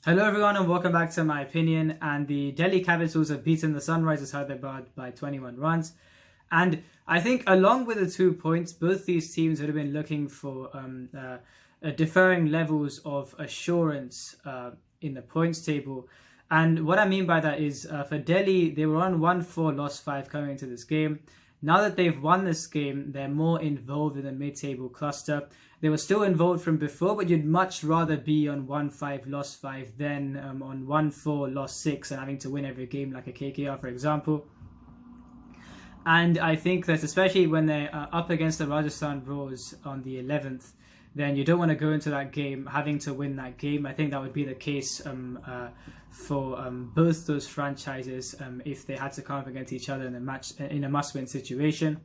Hello everyone and welcome back to my opinion. And the Delhi Capitals have beaten the Sunrisers Hyderabad by 21 runs. And I think along with the 2 points, both these teams would have been looking for differing levels of assurance in the points table. And what I mean by that is for Delhi, they were on 1-4, lost 5 coming into this game. Now that they've won this game, they're more involved in the mid-table cluster. They were still involved from before, but you'd much rather be on 1-5, lost 5 than on 1-4, lost 6 and having to win every game like a KKR, for example. And I think that especially when they're up against the Rajasthan Royals on the 11th, then you don't want to go into that game having to win that game. I think that would be the case for both those franchises if they had to come up against each other in a match in a must-win situation.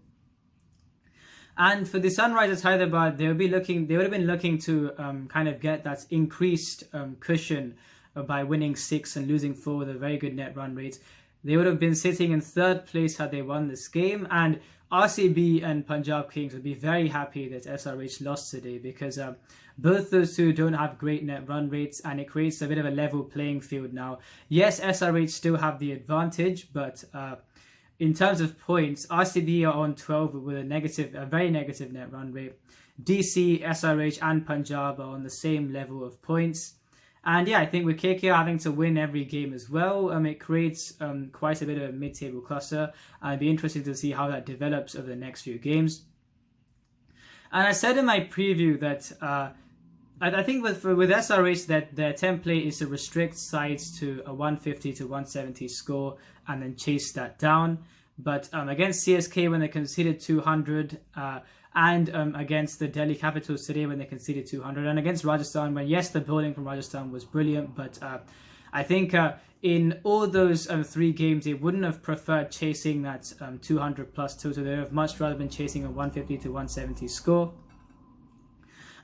And for the Sunrisers Hyderabad, they would have been looking to kind of get that increased cushion by winning 6 and losing 4 with a very good net run rate. They would have been sitting in 3rd place had they won this game, and RCB and Punjab Kings would be very happy that SRH lost today because both those two don't have great net run rates, and it creates a bit of a level playing field now. Yes, SRH still have the advantage, but in terms of points, RCB are on 12 with a very negative net run rate. DC, SRH and Punjab are on the same level of points. And yeah, I think with KKR having to win every game as well, it creates quite a bit of a mid-table cluster. And it'd be interesting to see how that develops over the next few games. And I said in my preview that I think with SRH that their template is to restrict sides to a 150 to 170 score and then chase that down. But against CSK when they conceded 200, and against the Delhi Capitals today when they conceded 200, and against Rajasthan when, yes, the bowling from Rajasthan was brilliant, but I think in all those 3 games they wouldn't have preferred chasing that 200 plus total. They would have much rather been chasing a 150 to 170 score.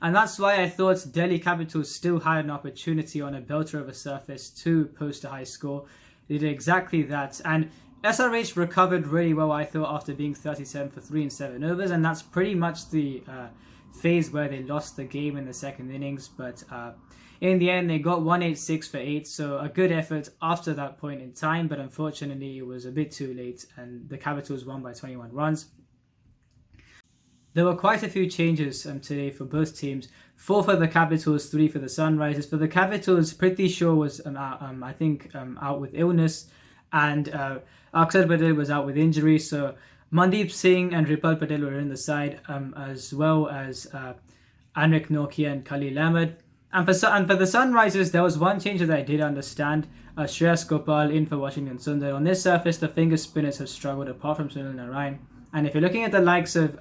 And that's why I thought Delhi Capitals still had an opportunity on a belter of a surface to post a high score. They did exactly that. And SRH recovered really well, I thought, after being 37 for 3 in 7 overs. And that's pretty much the phase where they lost the game in the second innings. But in the end, they got 186 for 8. So a good effort after that point in time. But unfortunately, it was a bit too late. And the Capitals won by 21 runs. There were quite a few changes today for both teams. 4 for the Capitals, 3 for the Sunrisers. For the Capitals, Prithvi Shaw was out with illness, and Akshar Patel was out with injury. So Mandeep Singh and Ripal Patel were in the side, as well as Anrik Nokia and Khalil Ahmed. And for the Sunrisers, there was one change that I did understand. Shreyas Gopal in for Washington Sundar. On this surface, the finger spinners have struggled apart from Sunil Narayan. And if you're looking at the likes of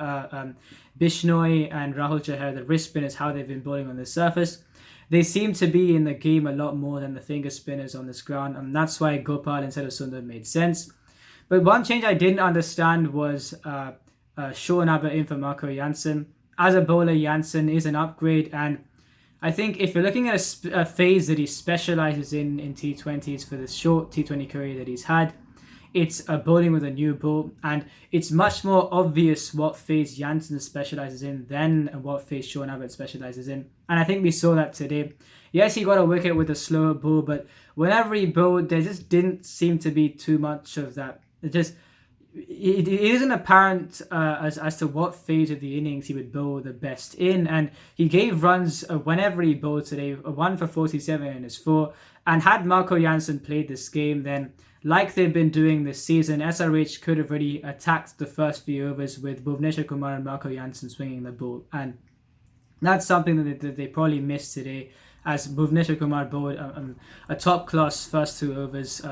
Bishnoi and Rahul Chahar, the wrist spinners, how they've been bowling on this surface, they seem to be in the game a lot more than the finger spinners on this ground. And that's why Gopal instead of Sundar made sense. But one change I didn't understand was Sean Abbott in for Marco Janssen. As a bowler, Janssen is an upgrade. And I think if you're looking at a phase that he specialises in T20s for the short T20 career that he's had, it's a bowling with a new ball, and it's much more obvious what phase Janssen specialises in than what phase Sean Abbott specialises in. And I think we saw that today. Yes, he got a wicket with a slower ball, but whenever he bowled, there just didn't seem to be too much of that. It isn't apparent as to what phase of the innings he would bowl the best in, and he gave runs whenever he bowled today, 1 for 47 in his 4. And had Marco Janssen played this game, then like they've been doing this season, SRH could have really attacked the first few overs with Bhuvneshwar Kumar and Marco Janssen swinging the ball. And that's something that they probably missed today, as Bhuvneshwar Kumar bowled a top-class first 2 overs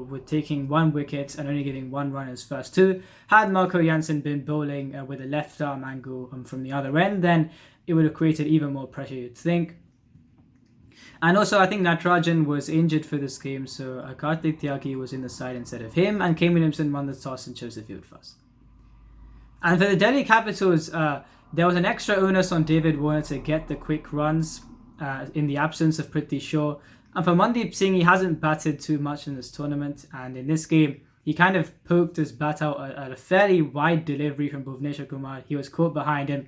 with taking 1 wicket and only getting 1 run in his first 2. Had Marco Janssen been bowling with a left-arm angle from the other end, then it would have created even more pressure, you'd think. And also, I think Natarajan was injured for this game, so Karthik Tyagi was in the side instead of him, and Kane Williamson won the toss and chose the field first. And for the Delhi Capitals, there was an extra onus on David Warner to get the quick runs in the absence of Prithvi Shaw. And for Mandeep Singh, he hasn't batted too much in this tournament, and in this game, he kind of poked his bat out at a fairly wide delivery from Bhuvneshwar Kumar. He was caught behind him.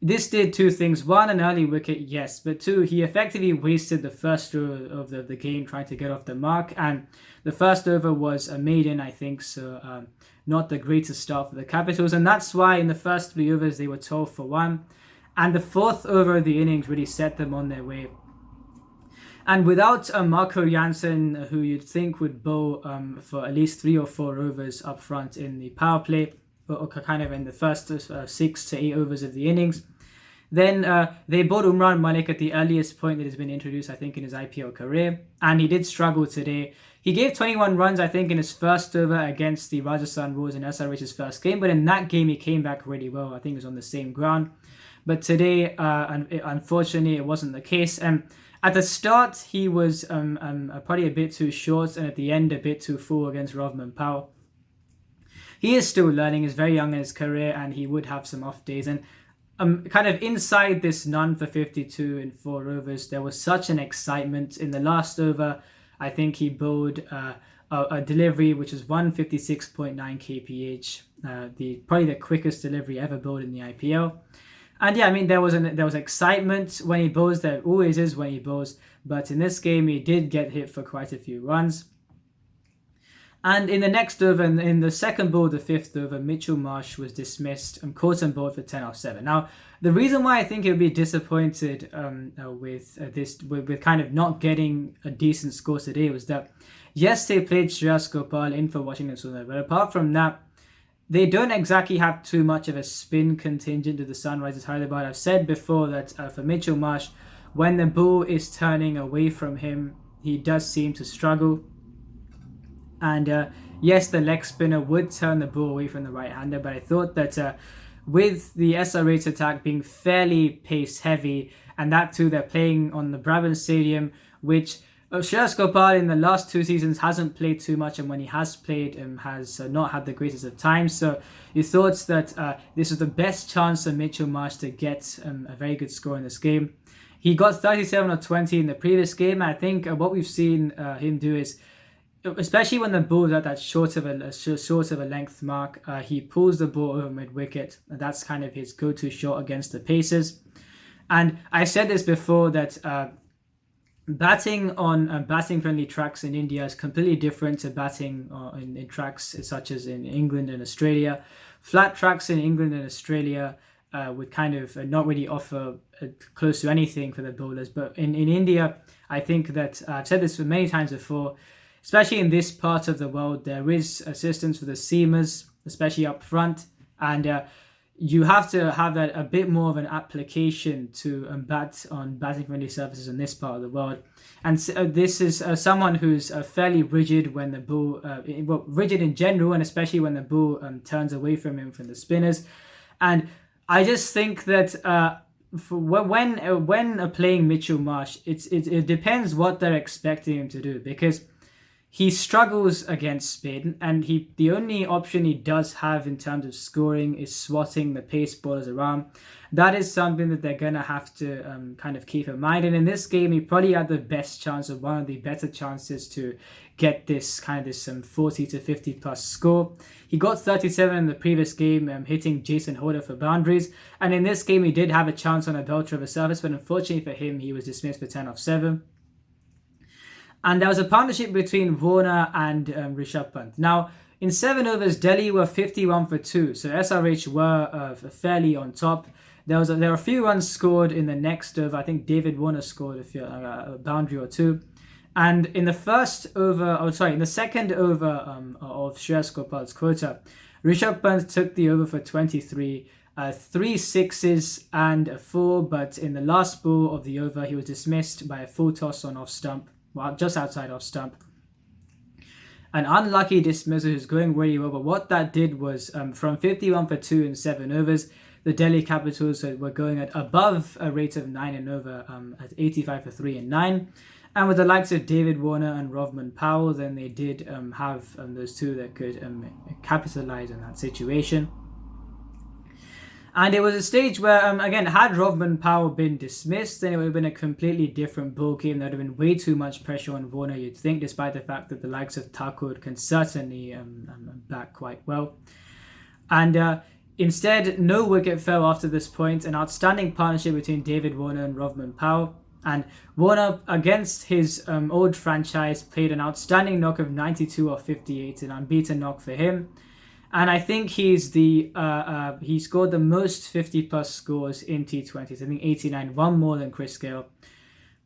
this did two things. one, an early wicket, yes, but two, he effectively wasted the first over of the game trying to get off the mark, and the first over was a maiden, I think, so not the greatest start for the Capitals, and that's why in the first 3 overs they were 12 for 1, and the fourth over of the innings really set them on their way. And without Marco Jansen, who you'd think would bowl for at least 3 or 4 overs up front in the power play, or kind of in the first 6 to 8 overs of the innings, then they bowled Umran Malik at the earliest point that has been introduced, I think, in his IPL career, and he did struggle today. He gave 21 runs, I think, in his first over against the Rajasthan Royals in SRH's first game, but in that game he came back really well. I think it was on the same ground. But today, unfortunately, it wasn't the case. At the start, he was probably a bit too short, and at the end, a bit too full against Rovman Powell. He is still learning, he's very young in his career, and he would have some off days. And kind of inside this none for 52 in 4 overs, there was such an excitement. In the last over, I think he bowled a delivery which was 156.9 kph, probably the quickest delivery ever bowled in the IPL. And yeah, I mean, there was excitement when he bowls. There always is when he bowls. But in this game, he did get hit for quite a few runs. And in the next over, in the second ball, the 5th over, Mitchell Marsh was dismissed and caught and bowled for 10 off 7. Now, the reason why I think he'll be disappointed with kind of not getting a decent score today was that, yes, they played Shreyas Gopal in for Washington Sundar, but apart from that, they don't exactly have too much of a spin contingent to the Sunrisers Hyderabad. I've said before that for Mitchell Marsh, when the ball is turning away from him, he does seem to struggle. And yes, the leg spinner would turn the ball away from the right-hander, but I thought that with the SRH attack being fairly pace-heavy, and that too, they're playing on the Brabant Stadium, which Shreyas Gopal in the last 2 seasons hasn't played too much, and when he has played, has not had the greatest of times. So you thought that this was the best chance for Mitchell Marsh to get a very good score in this game. He got 37 or 20 in the previous game. I think what we've seen him do is, especially when the ball is at that short of a length mark, he pulls the ball over mid-wicket. That's kind of his go-to shot against the paces. And I said this before that batting on batting-friendly tracks in India is completely different to batting in tracks such as in England and Australia. Flat tracks in England and Australia would kind of not really offer close to anything for the bowlers. But in India, I think that I've said this many times before, especially in this part of the world, there is assistance for the seamers, especially up front. And you have to have that a bit more of an application to bat on batting-friendly surfaces in this part of the world. And this is someone who's fairly rigid when the ball, rigid in general, and especially when the ball turns away from him from the spinners. And I just think that when playing Mitchell Marsh, it depends what they're expecting him to do, because he struggles against spin, and the only option he does have in terms of scoring is swatting the pace bowlers around. That is something that they're going to have to kind of keep in mind. And in this game, he probably had the best chance, of one of the better chances, to get this 40 to 50 plus score. He got 37 in the previous game, hitting Jason Holder for boundaries. And in this game, he did have a chance on a belter of a surface, but unfortunately for him, he was dismissed for 10 off 7. And there was a partnership between Warner and Rishabh Pant. Now, in 7 overs, Delhi were 51 for 2, so SRH were fairly on top. There were a few runs scored in the next over. I think David Warner scored a boundary or 2. And in the in the second over of Shreyas Gopal's quota, Rishabh Pant took the over for 23, 3 sixes and a 4, but in the last ball of the over, he was dismissed by a full toss on off stump. Well, just outside off stump. An unlucky dismissal who's going really well, but what that did was from 51 for 2 in 7 overs, the Delhi Capitals were going at above a rate of 9 and over at 85 for 3 and 9. And with the likes of David Warner and Rovman Powell, then they did have those two that could capitalize on that situation. And it was a stage where, again, had Rovman Powell been dismissed, then it would have been a completely different ball game. There would have been way too much pressure on Warner, you'd think, despite the fact that the likes of Thakur can certainly back quite well. And Instead, no wicket fell after this point. An outstanding partnership between David Warner and Rovman Powell. And Warner, against his old franchise, played an outstanding knock of 92 off 58, an unbeaten knock for him. And I think he's he scored the most 50 plus scores in T20s. I think 89, one more than Chris Gayle.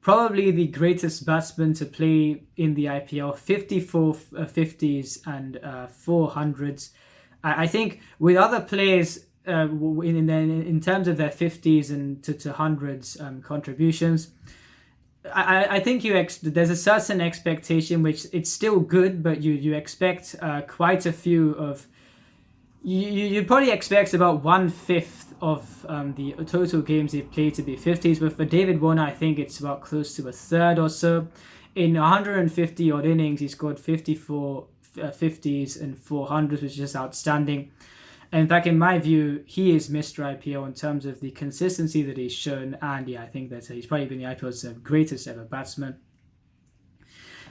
Probably the greatest batsman to play in the IPL, 54 50s and 400s. I think with other players in terms of their 50s and to hundreds contributions, I think there's a certain expectation, which it's still good, but you expect quite a few of. You probably expect about 1/5 of the total games they've played to be 50s, but for David Warner, I think it's about close to a third or so. In 150 odd innings, he scored 54 50s and 400s, which is just outstanding. In fact, in my view, he is Mr. IPL in terms of the consistency that he's shown, and yeah, I think that he's probably been the IPL's greatest ever batsman.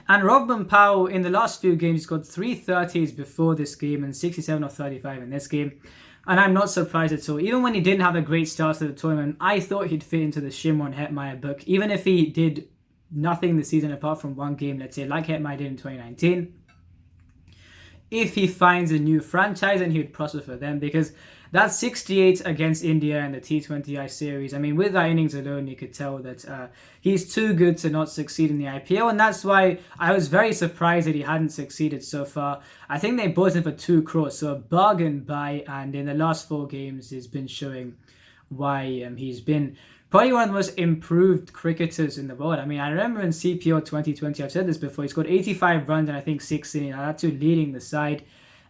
And Rovman Powell, in the last few games, he's got 3 30s before this game and 67 or 35 in this game. And I'm not surprised at all. Even when he didn't have a great start to the tournament, I thought he'd fit into the Shimon Hetmyer book. Even if he did nothing this season apart from one game, let's say, like Hetmyer did in 2019. If he finds a new franchise, and he would prosper for them, because that 68 against India in the T20I series, I mean, with that innings alone, you could tell that he's too good to not succeed in the IPL, and that's why I was very surprised that he hadn't succeeded so far. I think they bought him for 2 crores, so a bargain buy, and in the last 4 games, he's been showing why he's been probably one of the most improved cricketers in the world. I mean, I remember in CPL 2020, I've said this before, he scored 85 runs and I think 16, that's two leading the side.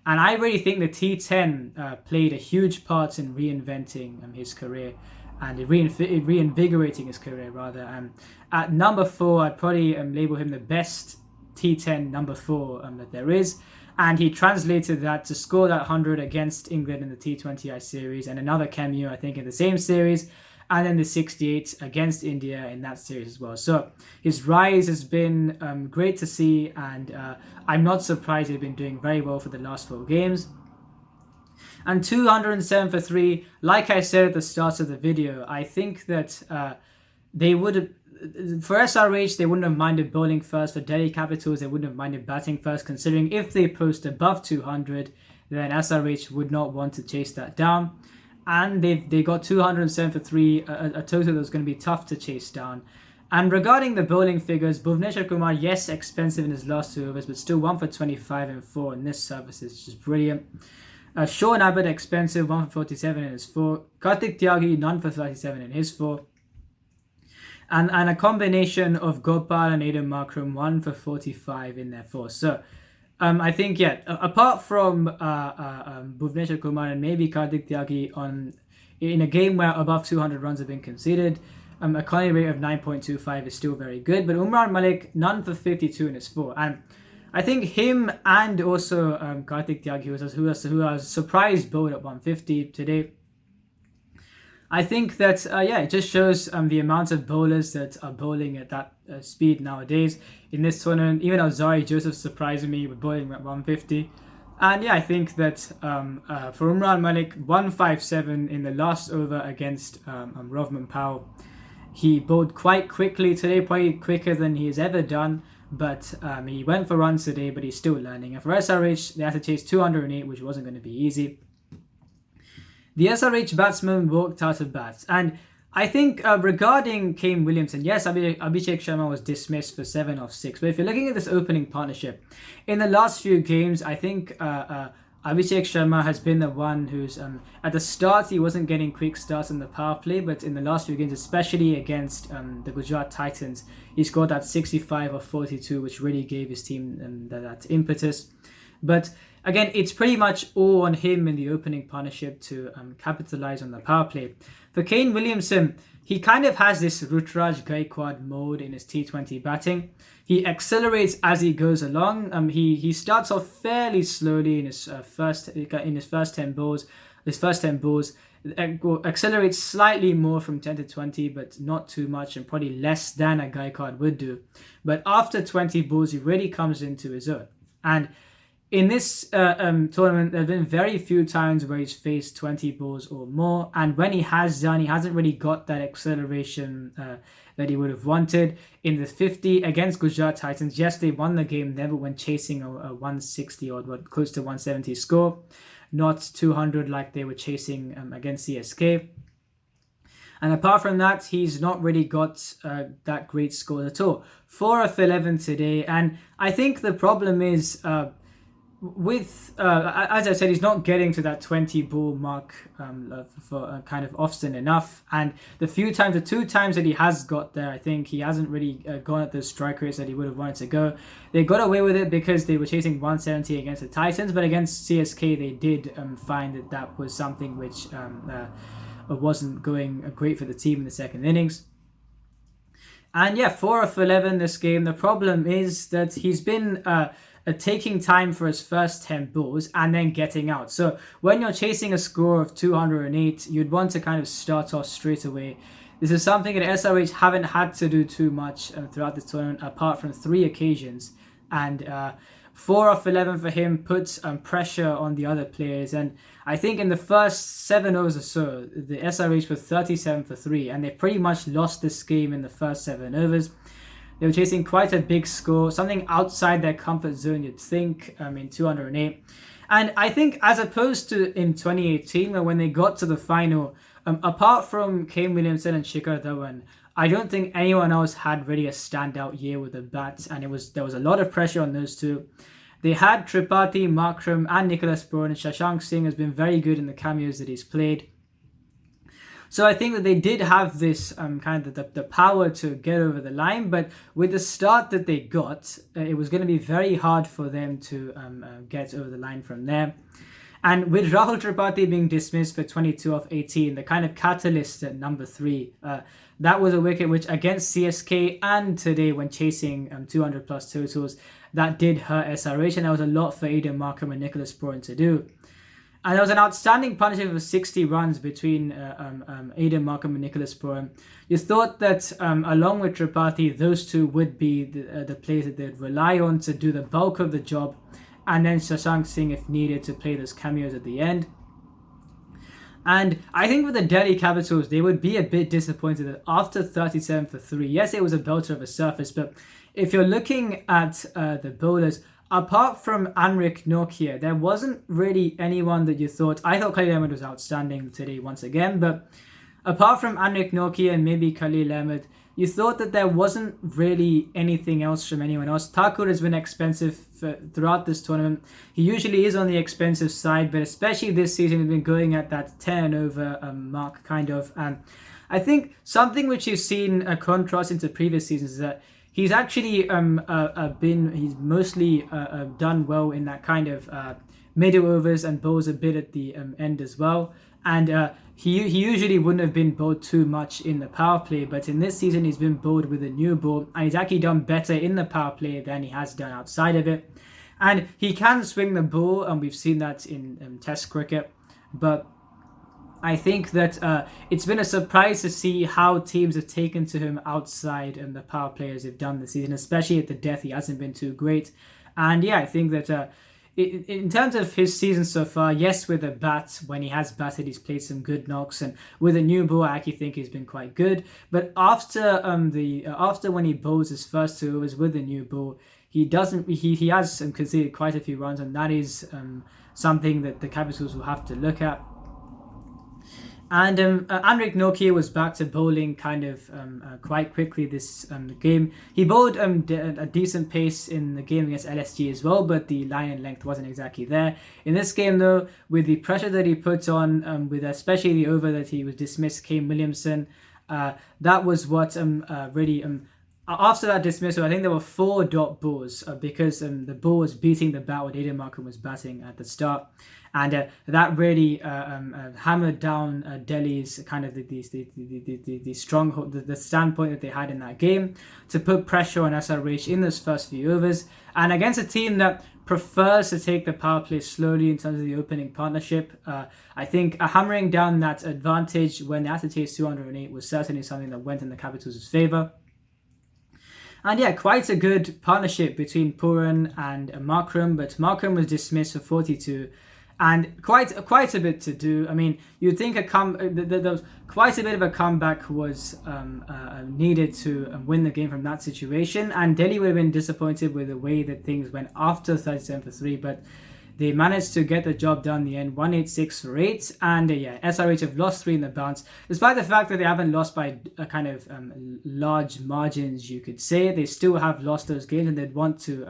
And I really think the T10 played a huge part in reinventing his career and reinvigorating his career, rather. At number 4, I'd probably label him the best T10 number 4 that there is. And he translated that to score that 100 against England in the T20I series, and another cameo, I think, in the same series, and then the 68 against India in that series as well. So his rise has been great to see, and I'm not surprised he's been doing very well for the last 4 games. And 207 for 3, like I said at the start of the video, I think that they would have, for SRH, they wouldn't have minded bowling first. For Delhi Capitals, they wouldn't have minded batting first, considering if they post above 200, then SRH would not want to chase that down. And they got 207 for 3, a total that was going to be tough to chase down. And regarding the bowling figures, Bhuvneshwar Kumar, yes, expensive in his last 2 overs, but still 1 for 25 and 4 in this service is just brilliant. Sean Abbott, expensive, 1 for 47 in his 4. Kartik Tyagi, none for 37 in his 4. And a combination of Gopal and Aiden Markram, 1 for 45 in their 4. So I think, yeah, apart from Bhuvneshwar Kumar and maybe Kartik Tyagi in a game where above 200 runs have been conceded, a Connie rate of 9.25 is still very good. But Umran Malik, none for 52 in his 4. And I think him and also Kartik Tyagi, who was surprised bowled at 150 today. I think that, it just shows the amount of bowlers that are bowling at that speed nowadays in this tournament. Even Azari Joseph surprised me with bowling at 150. And yeah, I think that for Umran Malik, 157 in the last over against Rovman Powell. He bowled quite quickly today, probably quicker than he has ever done. But he went for runs today, but he's still learning. And for SRH, they had to chase 208, which wasn't going to be easy. The SRH batsman walked out of bats. And I think regarding Kane Williamson, yes, Abhishek Sharma was dismissed for 7 off 6. But if you're looking at this opening partnership, in the last few games, I think Abhishek Sharma has been the one who's, at the start, he wasn't getting quick starts in the power play. But in the last few games, especially against the Gujarat Titans, he scored that 65 off 42, which really gave his team that impetus. But again, it's pretty much all on him in the opening partnership to capitalize on the power play. For Kane Williamson, he kind of has this Rutraj Gaikwad mode in his T20 batting. He accelerates as he goes along. He starts off fairly slowly in his first 10 balls. His first 10 balls accelerates slightly more from 10 to 20, but not too much, and probably less than a Gaikwad would do. But after 20 balls, he really comes into his own. And in this tournament, there have been very few times where he's faced 20 balls or more, and when he has done, he hasn't really got that acceleration that he would have wanted. In the 50 against Gujarat Titans, yes, they won the game, never when chasing a 160 or close to 170 score, not 200 like they were chasing against CSK. And apart from that, he's not really got that great score at all. 4 of 11 today, and I think the problem is as I said, he's not getting to that 20 ball mark for kind of often enough. And the two times that he has got there, I think he hasn't really gone at the strike rates that he would have wanted to go. They got away with it because they were chasing 170 against the Titans, but against CSK, they did find that was something which wasn't going great for the team in the second innings. And yeah, 4 of 11 this game. The problem is that he's been taking time for his first 10 balls and then getting out. So when you're chasing a score of 208, you'd want to kind of start off straight away. This is something that SRH haven't had to do too much throughout this tournament, apart from 3 occasions. And 4 of 11 for him puts pressure on the other players. And I think in the first 7 overs or so, the SRH were 37 for 3, and they pretty much lost this game in the first 7 overs. They were chasing quite a big score, something outside their comfort zone, you'd think, in 208. And I think as opposed to in 2018, when they got to the final, apart from Kane Williamson and Shikhar Dhawan, I don't think anyone else had really a standout year with the bat, and there was a lot of pressure on those two. They had Tripathi, Markram, and Nicholas Bourne, and Shashank Singh has been very good in the cameos that he's played. So I think that they did have this kind of the power to get over the line, but with the start that they got, it was going to be very hard for them to get over the line from there. And with Rahul Tripathi being dismissed for 22 of 18, the kind of catalyst at number 3, that was a wicket which against CSK and today when chasing 200 plus totals, that did hurt SRH, and there was a lot for Aiden Markram and Nicholas Bourne to do. And there was an outstanding partnership of 60 runs between Aiden Markram and Nicholas Bourne. You thought that along with Tripathi, those two would be the players that they'd rely on to do the bulk of the job, and then Shashank Singh if needed to play those cameos at the end. And I think with the Delhi Capitals, they would be a bit disappointed that after 37 for 3, yes, it was a belter of a surface, but if you're looking at the bowlers, apart from Anrik Nortje, there wasn't really anyone that you thought. I thought Khalil Ahmed was outstanding today once again, but apart from Anrik Nortje and maybe Khalil Ahmed, you thought that there wasn't really anything else from anyone else. Thakur has been expensive throughout this tournament. He usually is on the expensive side, but especially this season, he's been going at that 10 over mark kind of. And I think something which you've seen a contrast into previous seasons is that he's actually he's mostly done well in that kind of middle overs and bowls a bit at the end as well. And he usually wouldn't have been bowled too much in the power play, but in this season he's been bowled with a new ball, and he's actually done better in the power play than he has done outside of it. And he can swing the ball, and we've seen that in Test cricket, but I think that it's been a surprise to see how teams have taken to him outside the power play as they've done this season, especially at the death. He hasn't been too great. And yeah, I think that in terms of his season so far, yes, with a bat, when he has batted, he's played some good knocks, and with a new ball, I actually think he's been quite good. But after when he bowls his first 2 overs with the new ball, he has conceded quite a few runs, and that is something that the Capitals will have to look at. And Anrik Nortje was back to bowling kind of quite quickly this game. He bowled a decent pace in the game against LSG as well, but the line and length wasn't exactly there. In this game though, with the pressure that he put on, with especially the over that he was dismissed Kane Williamson, that was what really... after that dismissal, I think there were 4 dot balls because the ball was beating the bat when Aiden Markram was batting at the start. And that really hammered down Delhi's kind of the stronghold, the standpoint that they had in that game to put pressure on SRH in those first few overs. And against a team that prefers to take the power play slowly in terms of the opening partnership, I think hammering down that advantage when they had to chase 208 was certainly something that went in the Capitals' favour. And yeah, quite a good partnership between Puran and Markram, but Markram was dismissed for 42, and quite a bit to do. I mean, you'd think there was quite a bit of a comeback was needed to win the game from that situation, and Delhi would have been disappointed with the way that things went after 37 for 3, but they managed to get the job done in the end, 186 for 8, and yeah, SRH have lost 3 in the bounce, despite the fact that they haven't lost by a kind of large margins, you could say. They still have lost those games, and they'd want to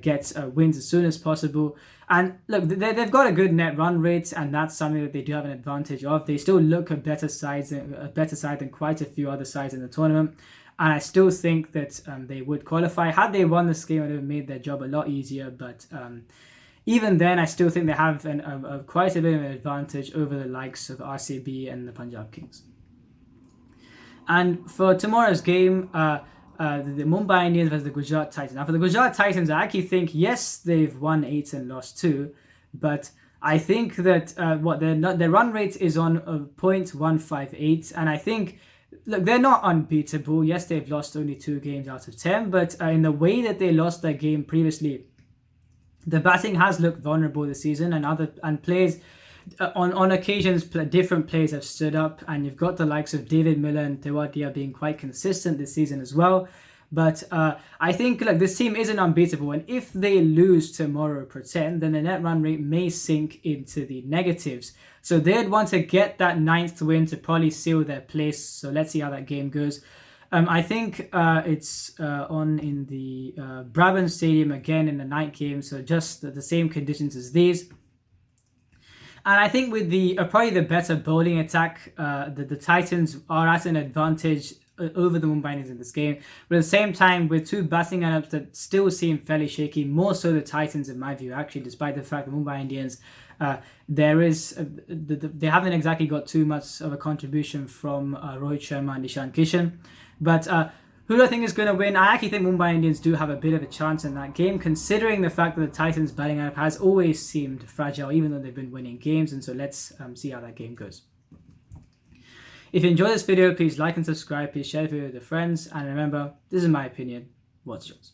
get wins as soon as possible. And look, they've got a good net run rate, and that's something that they do have an advantage of. They still look a better side than quite a few other sides in the tournament. And I still think that they would qualify. Had they won this game, it would have made their job a lot easier, but even then, I still think they have quite a bit of an advantage over the likes of RCB and the Punjab Kings. And for tomorrow's game, the Mumbai Indians versus the Gujarat Titans. Now, for the Gujarat Titans, I actually think, yes, they've won 8 and lost 2, but I think that their run rate is on 0.158, and I think, look, they're not unbeatable. Yes, they've lost only 2 games out of 10, but in the way that they lost their game previously, the batting has looked vulnerable this season, and players on occasions different players have stood up, and you've got the likes of David Miller and Tewatia being quite consistent this season as well. But I think this team isn't unbeatable, and if they lose tomorrow, then the net run rate may sink into the negatives. So they'd want to get that 9th win to probably seal their place. So let's see how that game goes. I think it's on in the Brabant Stadium again in the night game, so just the same conditions as these. And I think with the probably the better bowling attack, the Titans are at an advantage over the Mumbai Indians in this game. But at the same time, with 2 batting lineups that still seem fairly shaky, more so the Titans in my view, actually, despite the fact the Mumbai Indians, they haven't exactly got too much of a contribution from Rohit Sharma and Ishan Kishan. But who do I think is going to win? I actually think Mumbai Indians do have a bit of a chance in that game, considering the fact that the Titans' batting lineup has always seemed fragile, even though they've been winning games. And so let's see how that game goes. If you enjoyed this video, please like and subscribe. Please share the video with your friends. And remember, this is my opinion. What's yours?